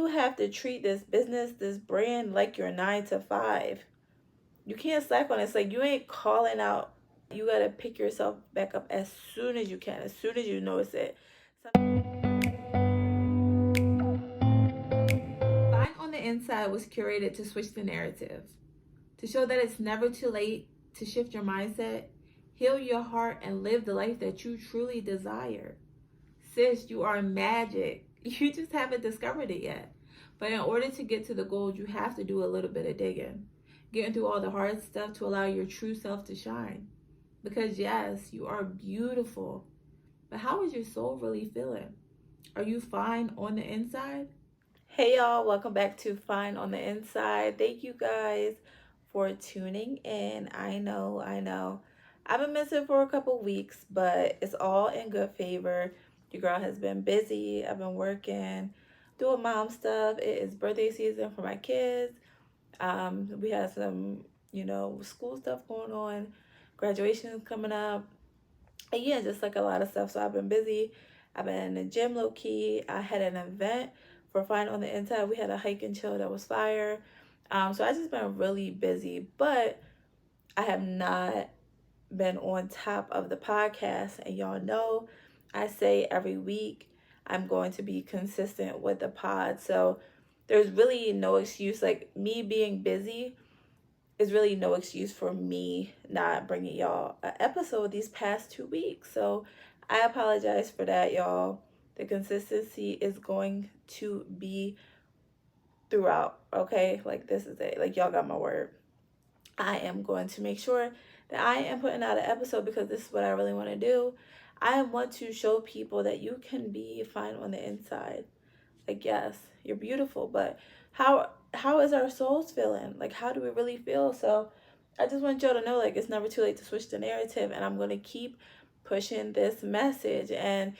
You have to treat this business, this brand like your 9 to 5. You can't slack on it. It's like you ain't calling out. You gotta pick yourself back up as soon as you can, as soon as you notice it. Find on the Inside was curated to switch the narrative, to show that it's never too late to shift your mindset, heal your heart, and live the life that you truly desire. Sis, you are magic. You just haven't discovered it yet. But in order to get to the goal, you have to do a little bit of digging, getting through all the hard stuff to allow your true self to shine. Because yes, you are beautiful. But how is your soul really feeling? Are you fine on the inside? Hey y'all, welcome back to Fine on the Inside. Thank you guys for tuning in. I know. I've been missing for a couple weeks, but it's all in good favor. Your girl has been busy. I've been working, doing mom stuff. It is birthday season for my kids. We had some, school stuff going on, graduations coming up. And yeah, just like a lot of stuff. So I've been busy. I've been in the gym low key. I had an event for Fine on the Inside. We had a hike and chill that was fire. So I just been really busy, but I have not been on top of the podcast. And y'all know I say every week I'm going to be consistent with the pod. So there's really no excuse. Like me being busy is really no excuse for me not bringing y'all an episode these past 2 weeks. So I apologize for that, y'all. The consistency is going to be throughout, okay? Like, this is it. Like, y'all got my word. I am going to make sure that I am putting out an episode because this is what I really want to do. I want to show people that you can be fine on the inside. Like, yes, you're beautiful, but how is our souls feeling? Like, how do we really feel? So I just want y'all to know, like, it's never too late to switch the narrative, and I'm going to keep pushing this message. And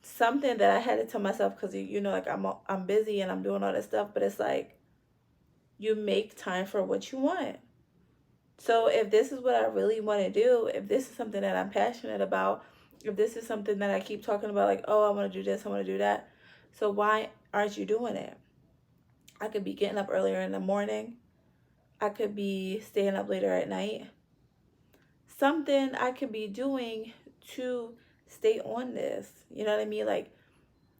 something that I had to tell myself, because like I'm busy and I'm doing all this stuff, but it's like you make time for what you want. So if this is what I really want to do, if this is something that I'm passionate about, if this is something that I keep talking about, like, oh, I want to do this, I want to do that, so why aren't you doing it? I could be getting up earlier in the morning. I could be staying up later at night. Something I could be doing to stay on this. You know what I mean? Like,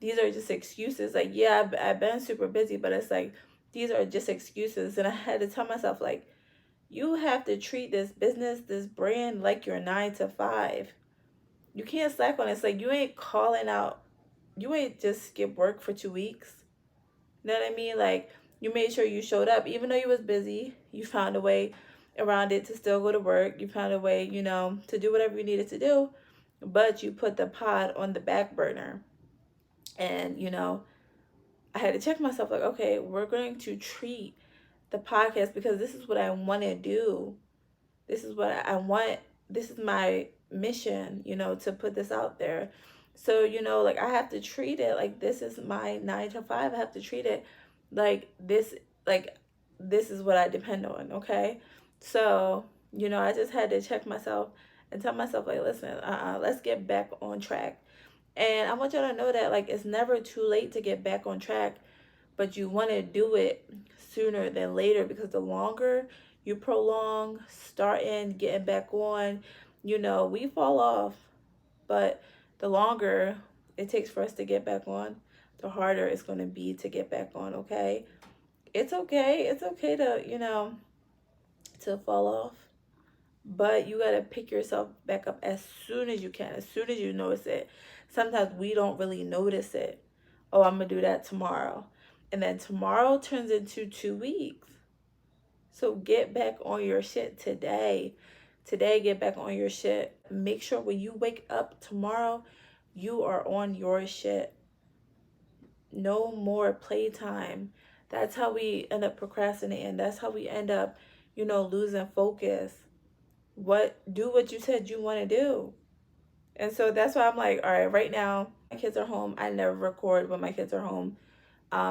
these are just excuses. Like, yeah, I've been super busy, but it's like, these are just excuses. And I had to tell myself, like, you have to treat this business, this brand, like your 9 to 5. You can't slack on it. It's like you ain't calling out, you ain't just skip work for 2 weeks. You know what I mean? Like, you made sure you showed up. Even though you was busy, you found a way around it to still go to work. You found a way, to do whatever you needed to do. But you put the pod on the back burner. And, I had to check myself, like, okay, we're going to treat the podcast because this is what I want to do. This is what I want. This is my mission, to put this out there. So, like, I have to treat it like this is my 9 to 5. I have to treat it like this is what I depend on, okay? So, I just had to check myself and tell myself, like, listen, let's get back on track. And I want y'all to know that, like, it's never too late to get back on track, but you want to do it sooner than later, because the longer you prolong starting, getting back on, we fall off, but the longer it takes for us to get back on, the harder it's going to be to get back on, okay? It's okay. It's okay to, to fall off, but you got to pick yourself back up as soon as you can, as soon as you notice it. Sometimes we don't really notice it. Oh, I'm going to do that tomorrow. And then tomorrow turns into 2 weeks. So get back on your shit today. Today, get back on your shit. Make sure when you wake up tomorrow, you are on your shit. No more playtime. That's how we end up procrastinating. That's how we end up, losing focus. Do what you said you want to do. And so that's why I'm like, all right, right now, my kids are home. I never record when my kids are home,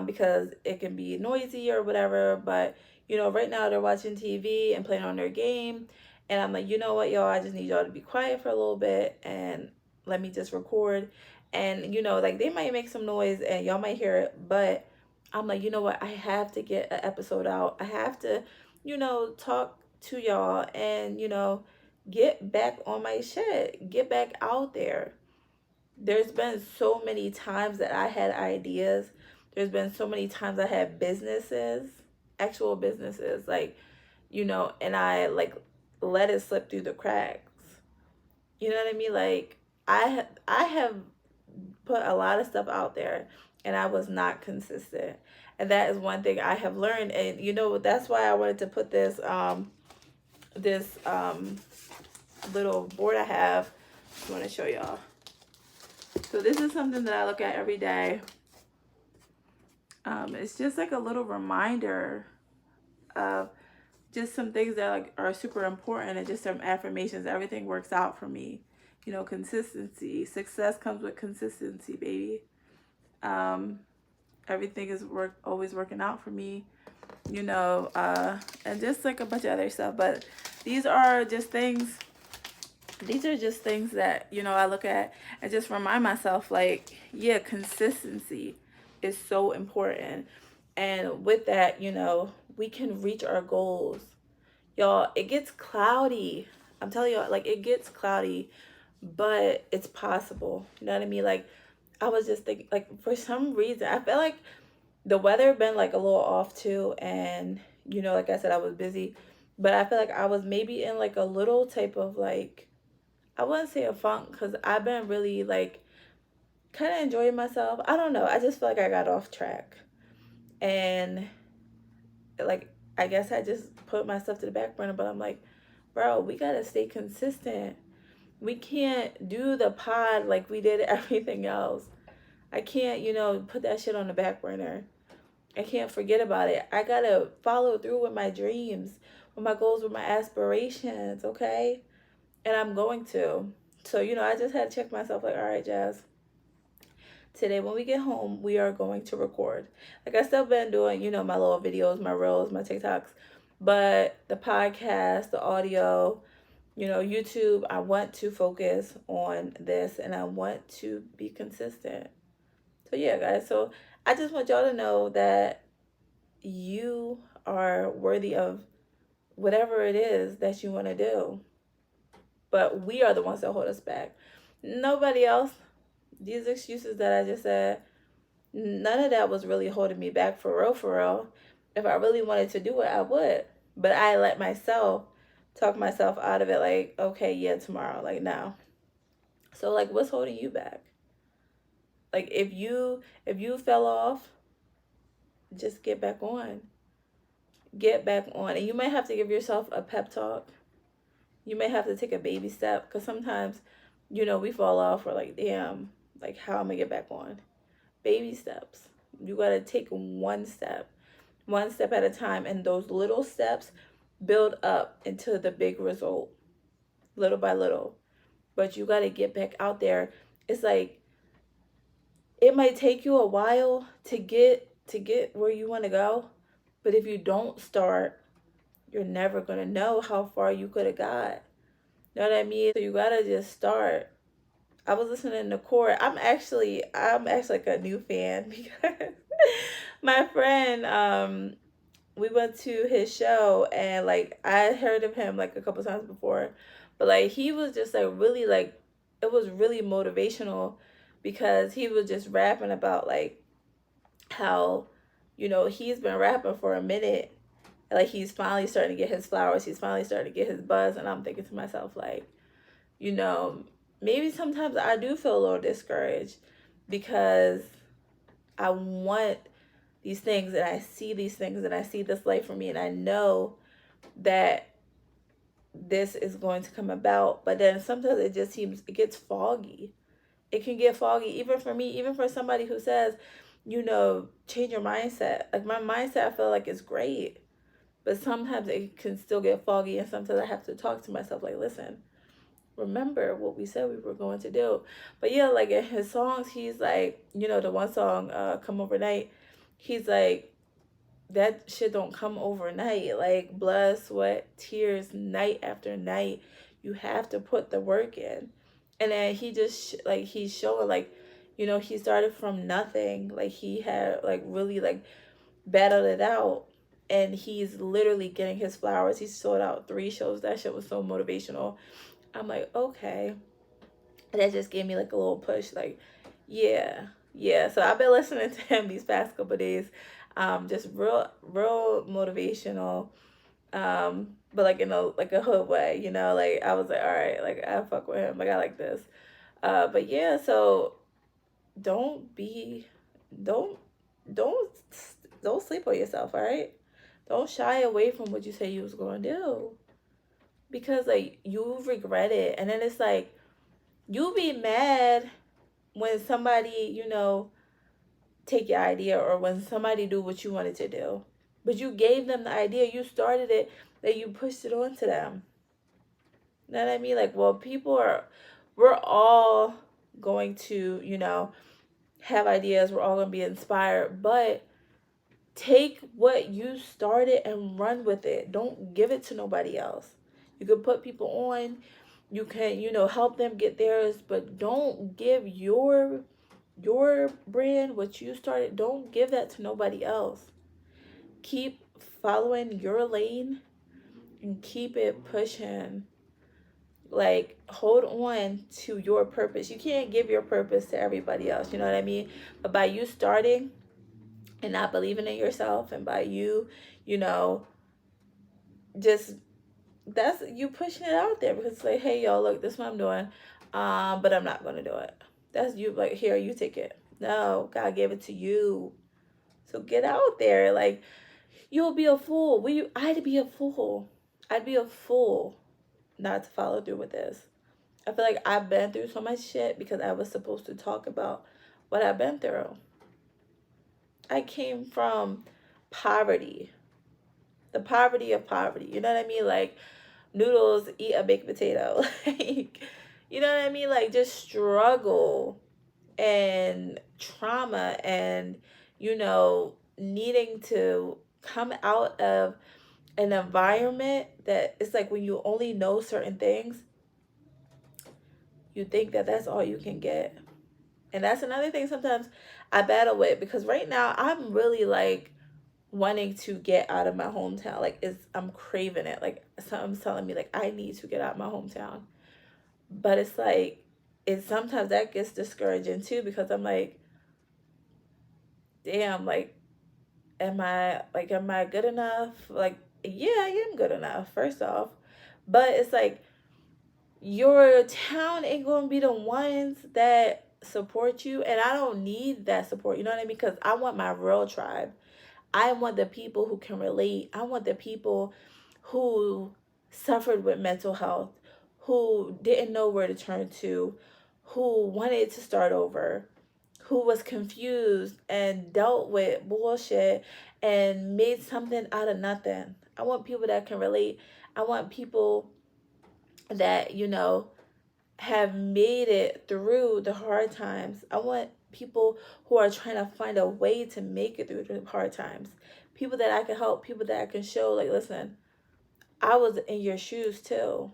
because it can be noisy or whatever. But, right now they're watching TV and playing on their game. And I'm like, you know what, y'all, I just need y'all to be quiet for a little bit and let me just record. And, like, they might make some noise and y'all might hear it, but I'm like, you know what? I have to get an episode out. I have to, talk to y'all and, get back on my shit, get back out there. There's been so many times that I had ideas. There's been so many times I had businesses, actual businesses, like, and I like let it slip through the cracks. You know what I mean? Like I have put a lot of stuff out there and I was not consistent. And that is one thing I have learned. And that's why I wanted to put this little board I have. I want to show y'all. So this is something that I look at every day. It's just like a little reminder of just some things that are super important, and just some affirmations. Everything works out for me. Consistency. Success comes with consistency, baby. Everything is always working out for me. And just like a bunch of other stuff. But these are just things. These are just things that, I look at and just remind myself, like, yeah, consistency is so important. And with that, we can reach our goals. Y'all, it gets cloudy. I'm telling y'all, like, it gets cloudy, but it's possible. You know what I mean? Like, I was just thinking, like, for some reason, I felt like the weather been, like, a little off, too. And, like I said, I was busy. But I feel like I was maybe in, like, a little type of, like, I wouldn't say a funk, because I've been really, like, kind of enjoying myself. I don't know. I just feel like I got off track. And, like, I guess I just put myself to the back burner. But I'm like, bro, we got to stay consistent. We can't do the pod like we did everything else. I can't, put that shit on the back burner. I can't forget about it. I got to follow through with my dreams, with my goals, with my aspirations, okay? And I'm going to. So, I just had to check myself, like, all right, Jazz, today when we get home, we are going to record. Like, I still been doing, my little videos, my reels, my TikToks. But the podcast, the audio, YouTube, I want to focus on this and I want to be consistent. So, yeah, guys. So, I just want y'all to know that you are worthy of whatever it is that you want to do. But we are the ones that hold us back. Nobody else. These excuses that I just said, none of that was really holding me back, for real, for real. If I really wanted to do it, I would. But I let myself talk myself out of it, like, okay, yeah, tomorrow, like, now. So, like, what's holding you back? Like, if you fell off, just get back on. Get back on. And you might have to give yourself a pep talk. You may have to take a baby step, because sometimes, we fall off. We're like, damn, like, how am I get back on? Baby steps. You got to take one step at a time. And those little steps build up into the big result, little by little. But you got to get back out there. It's like, it might take you a while to get where you want to go. But if you don't start, you're never going to know how far you could have got. You know what I mean? So you got to just start. I was listening to Core. I'm actually like a new fan, because my friend, we went to his show, and like I heard of him like a couple times before, but like he was just like really, like, it was really motivational, because he was just rapping about like how, he's been rapping for a minute. Like, he's finally starting to get his flowers. He's finally starting to get his buzz. And I'm thinking to myself, like, maybe sometimes I do feel a little discouraged, because I want these things, and I see these things, and I see this life for me, and I know that this is going to come about. But then sometimes it gets foggy. It can get foggy, even for me, even for somebody who says, change your mindset. Like, my mindset, I feel like, is great. But sometimes it can still get foggy, and sometimes I have to talk to myself, like, listen, remember what we said we were going to do. But yeah, like, in his songs, he's like, the one song, Come Overnight, he's like, that shit don't come overnight. Like, blood, sweat, tears, night after night. You have to put the work in. And then he just, like, he's showing, like, You know, he started from nothing. Like, he had like really like battled it out, and he's literally getting his flowers. He sold out 3 shows. That shit was so motivational. I'm like, okay. And that just gave me like a little push, like, yeah, yeah. So I've been listening to him these past couple of days. Just real motivational. But like in a hood way, you know, like I was like, all right, like I fuck with him. Like I like this. But yeah, so don't be don't don't don't sleep on yourself, all right? Don't shy away from what you say you was going to do, because like you regret it, and then it's like you be mad when somebody, you know, take your idea, or when somebody do what you wanted to do, but you gave them the idea, you started it, that you pushed it on to them. You know what I mean? Like, well, we're all going to, you know, have ideas, we're all going to be inspired, but take what you started and run with it. Don't give it to nobody else. You can put people on, you can, you know, help them get theirs, but don't give your brand, what you started, don't give that to nobody else. Keep following your lane and keep it pushing. Like, hold on to your purpose. You can't give your purpose to everybody else, you know what I mean? But by you starting and not believing in yourself, and by you, you know, just, that's you pushing it out there, because it's like, hey, yo, look, this is what I'm doing, but I'm not gonna do it. That's you, like, here, you take it. No, God gave it to you. So get out there. Like, you'll be a fool. I'd be a fool. I'd be a fool not to follow through with this. I feel like I've been through so much shit because I was supposed to talk about what I've been through. I came from poverty. The poverty of poverty. You know what I mean? Like, noodles, eat a baked potato. Like, you know what I mean? Like, just struggle and trauma, and, you know, needing to come out of an environment that it's like, when you only know certain things, you think that that's all you can get. And that's another thing sometimes I battle with, because right now I'm really like wanting to get out of my hometown. Like, I'm craving it. Like, something's telling me like I need to get out of my hometown. But it's like, sometimes that gets discouraging too, because I'm like, damn, like, am I good enough? Like, yeah, I am good enough, first off. But it's like, your town ain't gonna be the ones that support you, and I don't need that support, you know what I mean? Because I want my real tribe. I want the people who can relate. I want the people who suffered with mental health, who didn't know where to turn to, who wanted to start over, who was confused and dealt with bullshit and made something out of nothing. I want people that can relate. I want people that, you know, have made it through the hard times. I want people who are trying to find a way to make it through the hard times. People that I can help, people that I can show, like, listen, I was in your shoes too.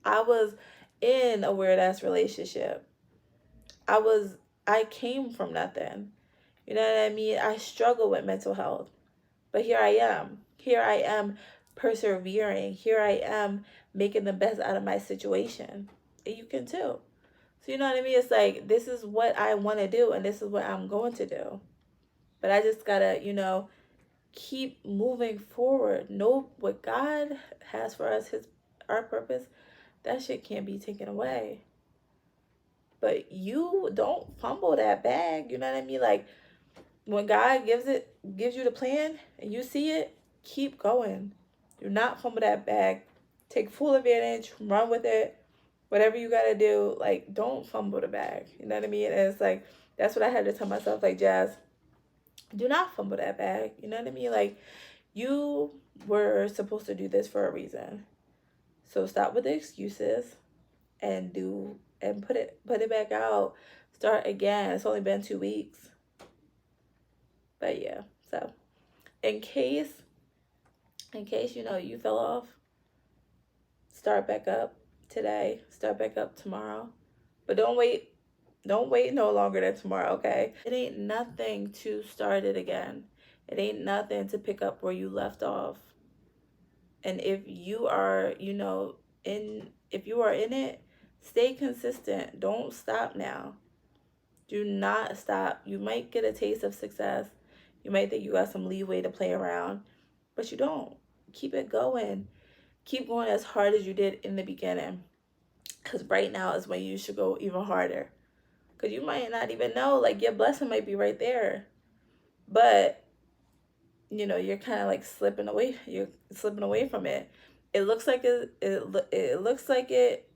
I was in a weird ass relationship. I came from nothing. You know what I mean? I struggle with mental health. But here I am. Here I am persevering. Here I am making the best out of my situation. And you can too. So you know what I mean? It's like, this is what I want to do, and this is what I'm going to do. But I just gotta, you know, keep moving forward. Know what God has for us, our purpose. That shit can't be taken away. But you don't fumble that bag. You know what I mean? Like, when God gives you the plan and you see it, keep going. Do not fumble that bag. Take full advantage. Run with it. Whatever you gotta do, like, don't fumble the bag. You know what I mean? And it's like, that's what I had to tell myself. Like, Jazz, do not fumble that bag. You know what I mean? Like, you were supposed to do this for a reason. So stop with the excuses and put it back out. Start again. It's only been 2 weeks. But yeah, so in case you know you fell off, start back up today, start back up tomorrow. But don't wait Don't wait no longer than tomorrow, okay? It ain't nothing to start it again. It ain't nothing to pick up where you left off. And if you are, if you are in it, stay consistent. Don't stop now. Do not stop. You might get a taste of success. You might think you got some leeway to play around, but you don't. Keep it going. Keep going as hard as you did in the beginning. Because right now is when you should go even harder. Because you might not even know, like, your blessing might be right there. But, you're kind of like slipping away. You're slipping away from it. It looks like it looks like it,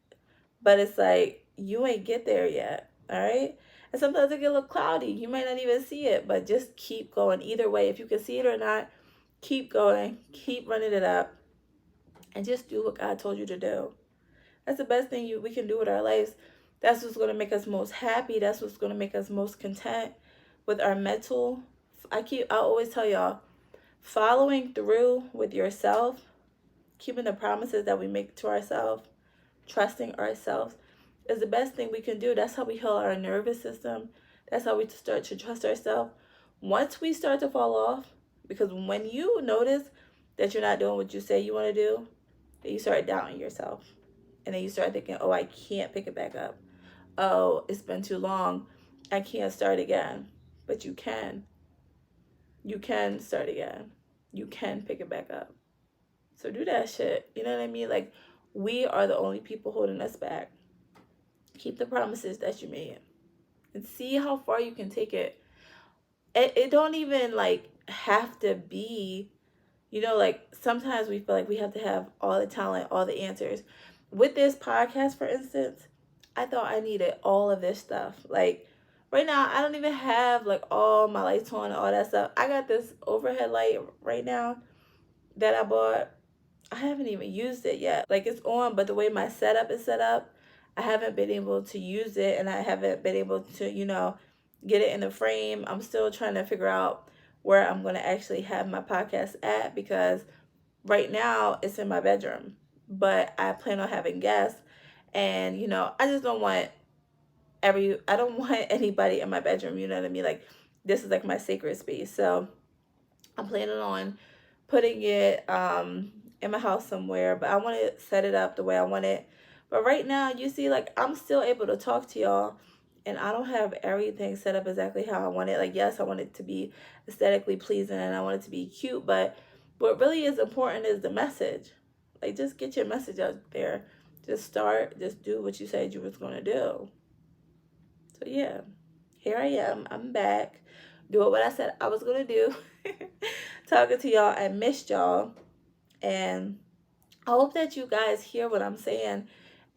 but it's like you ain't get there yet. All right. And sometimes it get a little cloudy. You might not even see it, but just keep going. Either way, if you can see it or not, keep going. Keep running it up, and just do what God told you to do. That's the best thing we can do with our lives. That's what's going to make us most happy. That's what's going to make us most content with our mental. I always tell y'all, following through with yourself, keeping the promises that we make to ourselves, trusting ourselves is the best thing we can do. That's how we heal our nervous system. That's how we start to trust ourselves. Once we start to fall off, because when you notice that you're not doing what you say you want to do, then you start doubting yourself. And then you start thinking, oh, I can't pick it back up. Oh, it's been too long. I can't start again. But you can. You can start again. You can pick it back up. So do that shit. You know what I mean? Like, we are the only people holding us back. Keep the promises that you made. And see how far you can take it. It don't even, like, have to be, like, sometimes we feel like we have to have all the talent, all the answers. With this podcast, for instance, I thought I needed all of this stuff. Like, right now, I don't even have, like, all my lights on and all that stuff. I got this overhead light right now that I bought. I haven't even used it yet. Like, it's on, but the way my setup is set up, I haven't been able to use it, and I haven't been able to, get it in the frame. I'm still trying to figure out where I'm going to actually have my podcast at, because right now it's in my bedroom, but I plan on having guests, and I just don't want I don't want anybody in my bedroom, you know what I mean? Like, this is like my sacred space. So I'm planning on putting it in my house somewhere, but I want to set it up the way I want it. But right now, you see, like, I'm still able to talk to y'all, and I don't have everything set up exactly how I want it. Like, yes, I want it to be aesthetically pleasing, and I want it to be cute, but what really is important is the message. Like, just get your message out there. Just do what you said you was going to do. So, yeah, here I am. I'm back. Doing what I said I was going to do. Talking to y'all. I missed y'all. And I hope that you guys hear what I'm saying.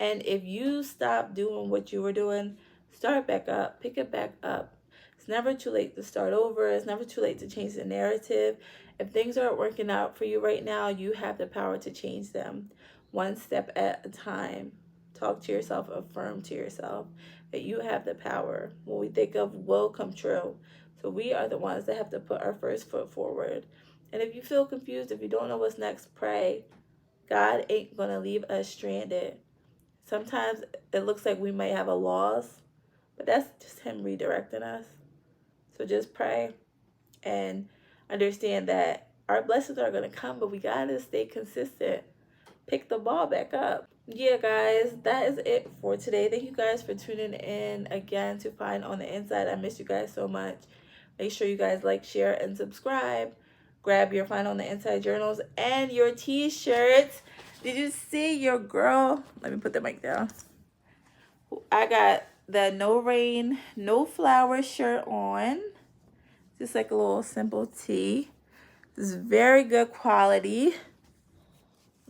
And if you stop doing what you were doing, start back up. Pick it back up. It's never too late to start over. It's never too late to change the narrative. If things aren't working out for you right now, you have the power to change them one step at a time. Talk to yourself, affirm to yourself that you have the power. What we think of will come true. So we are the ones that have to put our first foot forward. And if you feel confused, if you don't know what's next, pray. God ain't going to leave us stranded. Sometimes it looks like we might have a loss, but that's just Him redirecting us. So just pray and understand that our blessings are going to come, but we got to stay consistent. Pick the ball back up. Yeah, guys, that is it for today. Thank you guys for tuning in again to Find on the Inside. I miss you guys so much. Make sure you guys like, share, and subscribe. Grab your Find on the Inside journals and your t-shirts. Did you see your girl? Let me put the mic down. I got the No Rain, No Flower shirt on. Just like a little simple tee. It's very good quality.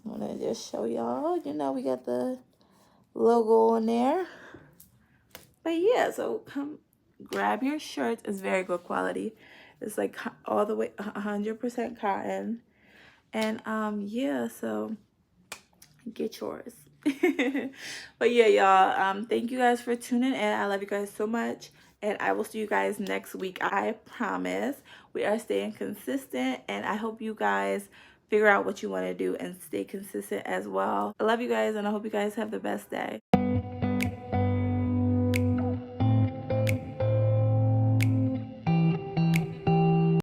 I want to just show y'all. We got the logo on there. But yeah, so come grab your shirt. It's very good quality. It's like all the way 100% cotton. And yeah, so get yours. But yeah, y'all, thank you guys for tuning in. I love you guys so much, and I will see you guys next week. I promise. We are staying consistent, and I hope you guys figure out what you want to do and stay consistent as well. I love you guys, and I hope you guys have the best day.